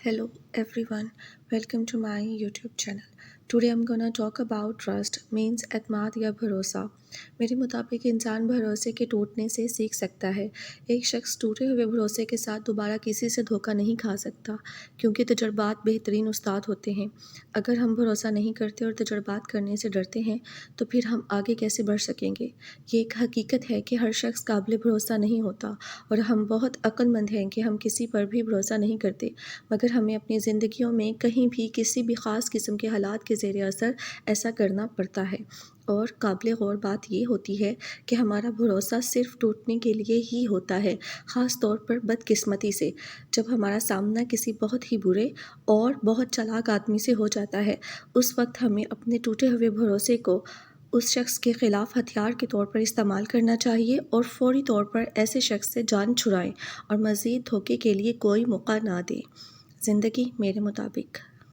Hello everyone, welcome to my YouTube channel. Today I'm gonna talk about trust means اعتماد یا بھروسہ. میرے مطابق انسان بھروسے کے ٹوٹنے سے سیکھ سکتا ہے. ایک شخص ٹوٹے ہوئے بھروسے کے ساتھ دوبارہ کسی سے دھوکہ نہیں کھا سکتا کیونکہ تجربات بہترین استاد ہوتے ہیں. اگر ہم بھروسہ نہیں کرتے اور تجربات کرنے سے ڈرتے ہیں تو پھر ہم آگے کیسے بڑھ سکیں گے؟ یہ ایک حقیقت ہے کہ ہر شخص قابل بھروسہ نہیں ہوتا اور ہم بہت عقل مند ہیں کہ ہم کسی پر بھی بھروسہ نہیں کرتے، مگر ہمیں اپنی زندگیوں میں کہیں بھی کسی بھی خاص قسم کے حالات کے زیر اثر ایسا کرنا پڑتا ہے. اور قابل غور بات یہ ہوتی ہے کہ ہمارا بھروسہ صرف ٹوٹنے کے لیے ہی ہوتا ہے، خاص طور پر بدقسمتی سے. جب ہمارا سامنا کسی بہت ہی برے اور بہت چالاک آدمی سے ہو جاتا ہے، اس وقت ہمیں اپنے ٹوٹے ہوئے بھروسے کو اس شخص کے خلاف ہتھیار کے طور پر استعمال کرنا چاہیے اور فوری طور پر ایسے شخص سے جان چھڑائیں اور مزید دھوکے کے لیے کوئی موقع نہ دیں. زندگی میرے مطابق.